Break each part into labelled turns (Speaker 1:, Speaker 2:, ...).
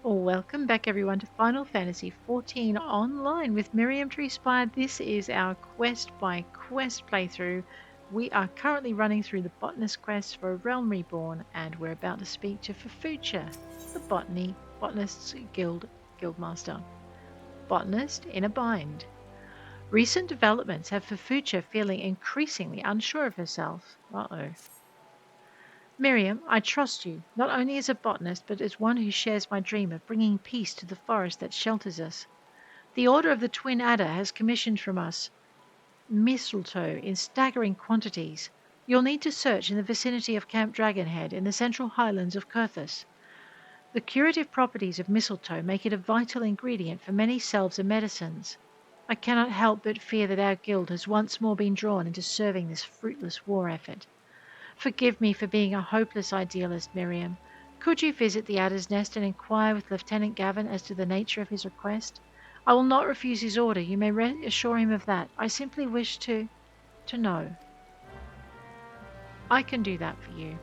Speaker 1: Welcome back everyone to Final Fantasy XIV Online with Mirriam Treespire. This is our quest by quest playthrough. We are currently running through the Botanist quest for a Realm Reborn, and we're about to speak to Fufucha, the Botanists Guildmaster. Botanist in a bind. Recent developments have Fufucha feeling increasingly unsure of herself. Uh-oh. Mirriam, I trust you, not only as a botanist, but as one who shares my dream of bringing peace to the forest that shelters us. The Order of the Twin Adder has commissioned from us mistletoe in staggering quantities. You'll need to search in the vicinity of Camp Dragonhead in the central highlands of Kurthus. The curative properties of mistletoe make it a vital ingredient for many salves and medicines. I cannot help but fear that our guild has once more been drawn into serving this fruitless war effort. Forgive me for being a hopeless idealist, Mirriam. Could you visit the Adder's Nest and inquire with Lieutenant Gavin as to the nature of his request? I will not refuse his order. You may assure him of that. I simply wish to know. I can do that for you.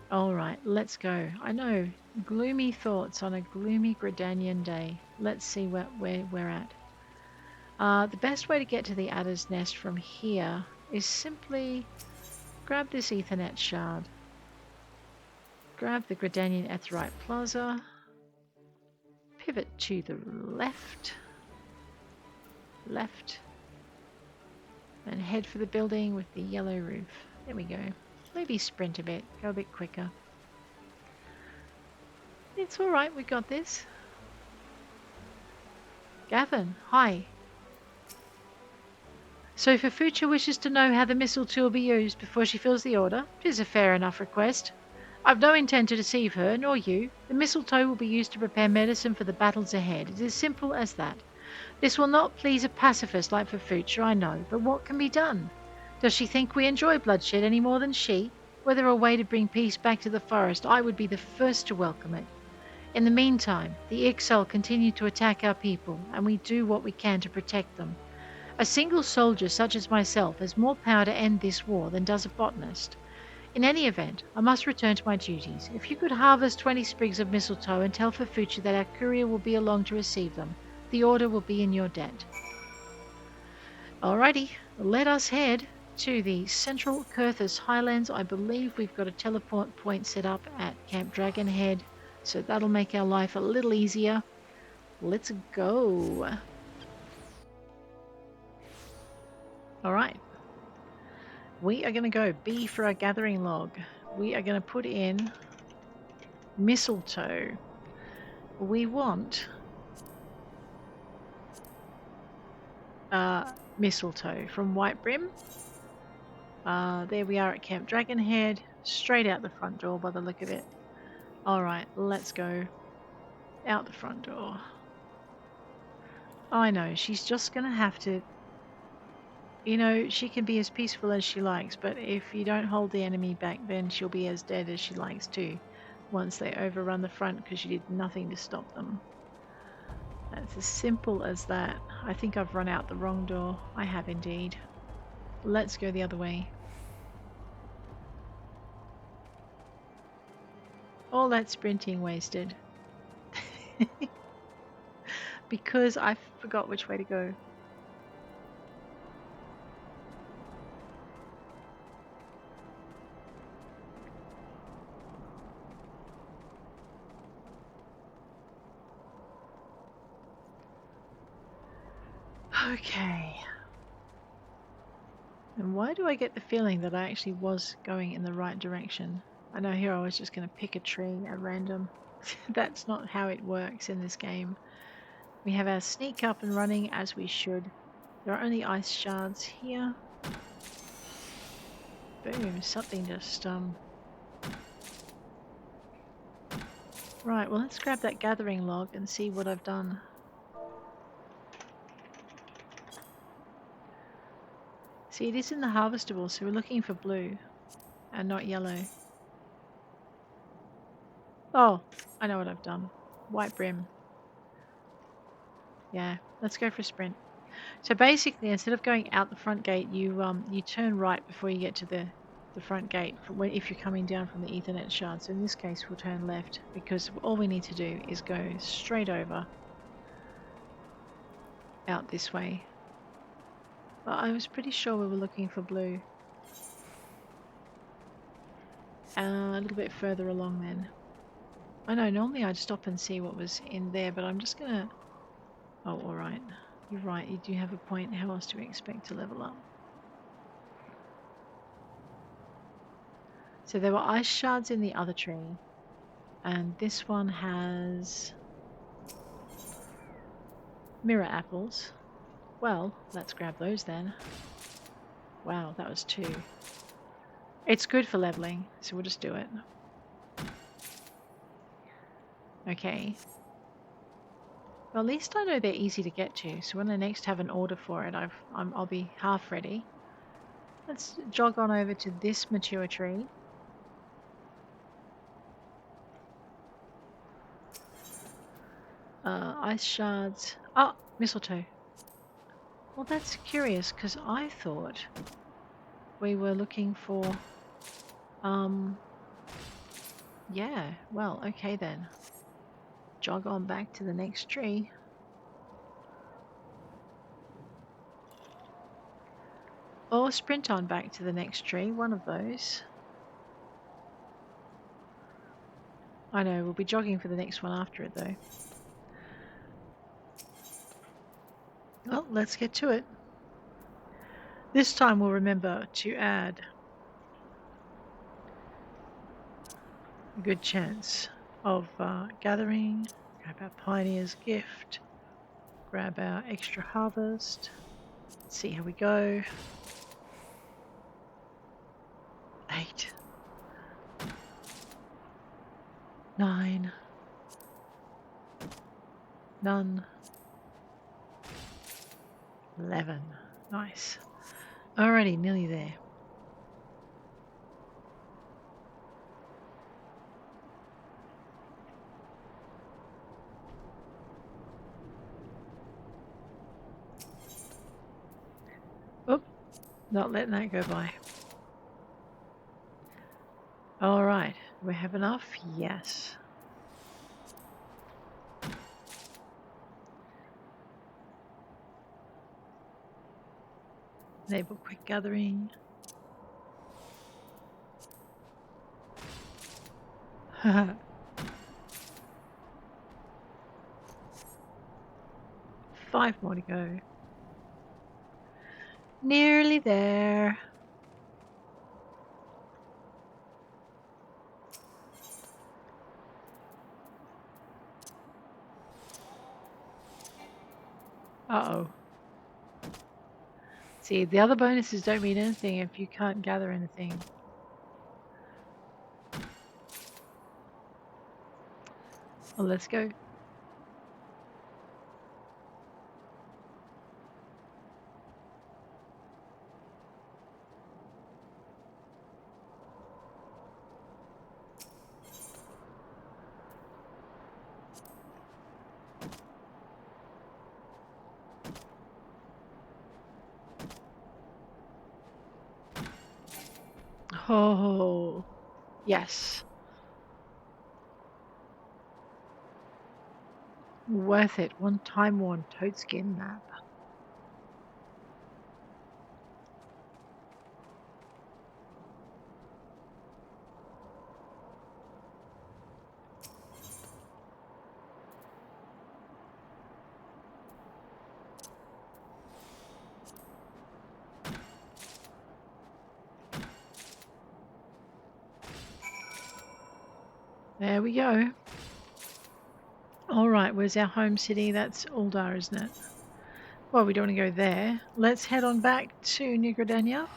Speaker 1: All right, let's go. I know, gloomy thoughts on a gloomy Gridanian day. Let's see where we're at. The best way to get to the Adder's Nest from here is simply grab this Ethernet shard. Grab the Gridanian Aetheryte Plaza. Pivot to the left. And head for the building with the yellow roof. There we go. Maybe sprint a bit. Go a bit quicker. It's alright, we got this. Gavin, hi. So Fufucha wishes to know how the mistletoe will be used before she fills the order. It is a fair enough request. I've no intent to deceive her, nor you. The mistletoe will be used to prepare medicine for the battles ahead. It is as simple as that. This will not please a pacifist like Fufucha, I know, but what can be done? Does she think we enjoy bloodshed any more than she? Were there a way to bring peace back to the forest, I would be the first to welcome it. In the meantime, the Ixal continue to attack our people, and we do what we can to protect them. A single soldier such as myself has more power to end this war than does a botanist. In any event, I must return to my duties. If you could harvest 20 sprigs of mistletoe and tell Fufucha that our courier will be along to receive them, the order will be in your debt. Alrighty, let us head to the central Kurthus Highlands. I believe we've got a teleport point set up at Camp Dragonhead, so that'll make our life a little easier. Let's go. Alright. We are going to go B for our gathering log. We are going to put in mistletoe. We want mistletoe from White Brim. There we are at Camp Dragonhead, straight out the front door by the look of it. Alright, let's go out the front door. I know, she's just gonna have to, you know, she can be as peaceful as she likes, but if you don't hold the enemy back, then she'll be as dead as she likes too, once they overrun the front because you did nothing to stop them. That's as simple as that. I think I've run out the wrong door. I have indeed. Let's go the other way. All that sprinting wasted. Because I forgot which way to go. Okay. And why do I get the feeling that I actually was going in the right direction? I know here I was just going to pick a tree at random. That's not how it works in this game. We have our sneak up and running as we should. There are only ice shards here. Boom, something just Right, well let's grab that gathering log and see what I've done. See, it is in the harvestable, so we're looking for blue and not yellow. Oh, I know what I've done. White brim. Yeah, let's go for a sprint. So basically, instead of going out the front gate, you turn right before you get to the the front gate if you're coming down from the Ethernet shard. So in this case, we'll turn left because all we need to do is go straight over out this way. But I was pretty sure we were looking for blue. A little bit further along then. I know, normally I'd stop and see what was in there, but I'm just gonna... Oh, alright. You're right, you do have a point. How else do we expect to level up? So there were ice shards in the other tree. And this one has... mirror apples. Well, let's grab those then. Wow, that was 2. It's good for leveling, so we'll just do it. Okay. Well, at least I know they're easy to get to, so when I next have an order for it, I'll be half ready. Let's jog on over to this mature tree. Ice shards. Oh, mistletoe. Well, that's curious, because I thought we were looking for... Yeah, well, okay then. Jog on back to the next tree. Or sprint on back to the next tree, one of those. I know, we'll be jogging for the next one after it though. Well, let's get to it. This time we'll remember to add a good chance of gathering. Grab our Pioneer's Gift. Grab our extra harvest. Let's see how we go. 8. 9. None. 11. Nice. Alrighty, nearly there. Oop, not letting that go by. Alright, we have enough? Yes. Enable quick gathering. 5 more to go. Nearly there. Uh-oh. See, the other bonuses don't mean anything if you can't gather anything. Well, let's go. Oh, yes. Worth it. One time-worn toad skin map. There we go. Alright, where's our home city? That's Uldar, isn't it? Well, we don't want to go there. Let's head on back to New Gridania.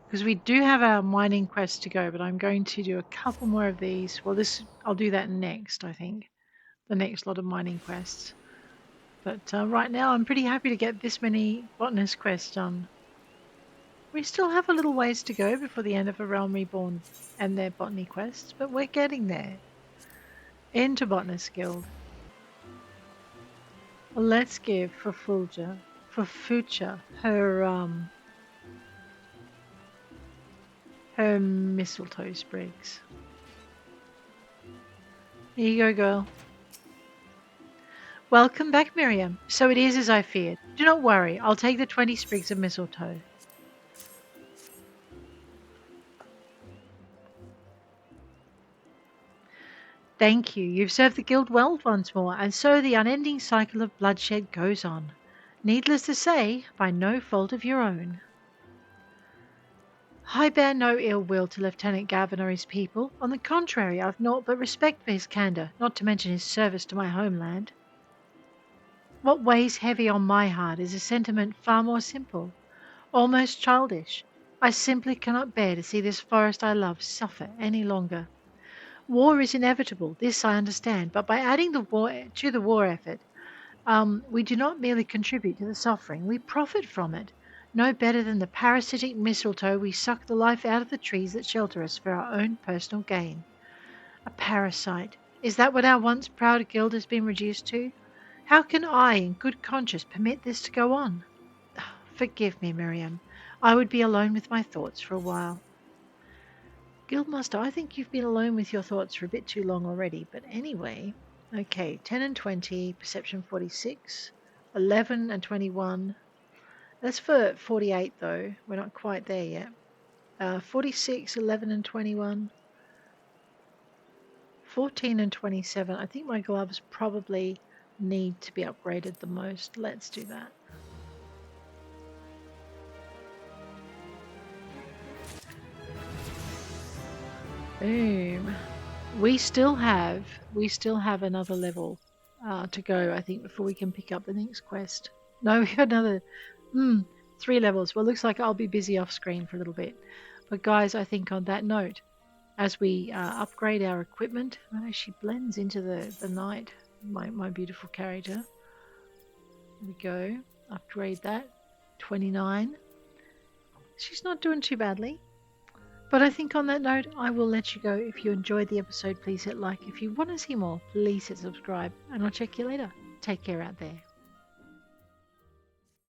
Speaker 1: Because we do have our mining quest to go, but I'm going to do a couple more of these. Well, I'll do that next, I think. The next lot of mining quests. But right now, I'm pretty happy to get this many Botanist quests done. We still have a little ways to go before the end of A Realm Reborn and their botany quests, but we're getting there. Into Botanist Guild. Well, let's give Fufucha her her mistletoe sprigs. Here you go, girl. Welcome back, Mirriam. So it is as I feared. Do not worry, I'll take the 20 sprigs of mistletoe. Thank you. You've served the guild well once more, and so the unending cycle of bloodshed goes on. Needless to say, by no fault of your own. I bear no ill will to Lieutenant Gavin or his people. On the contrary, I've naught but respect for his candour, not to mention his service to my homeland. What weighs heavy on my heart is a sentiment far more simple, almost childish. I simply cannot bear to see this forest I love suffer any longer. War is inevitable, this I understand, but by adding the war effort, we do not merely contribute to the suffering, we profit from it. No better than the parasitic mistletoe, we suck the life out of the trees that shelter us for our own personal gain. A parasite. Is that what our once proud guild has been reduced to? How can I, in good conscience, permit this to go on? Forgive me, Mirriam. I would be alone with my thoughts for a while. Guildmaster, I think you've been alone with your thoughts for a bit too long already, but anyway. Okay, 10 and 20, perception 46, 11 and 21. That's for 48 though, we're not quite there yet. 46, 11 and 21, 14 and 27. I think my gloves probably need to be upgraded the most. Let's do that. Boom. We still have another level to go, I think, before we can pick up the next quest. No, we have another 3 levels. Well, looks like I'll be busy off screen for a little bit. But guys, I think on that note, as we upgrade our equipment, oh, she blends into the night, my beautiful character. There we go. Upgrade that. 29. She's not doing too badly. But I think on that note, I will let you go. If you enjoyed the episode, please hit like. If you want to see more, please hit subscribe. And I'll check you later. Take care out there.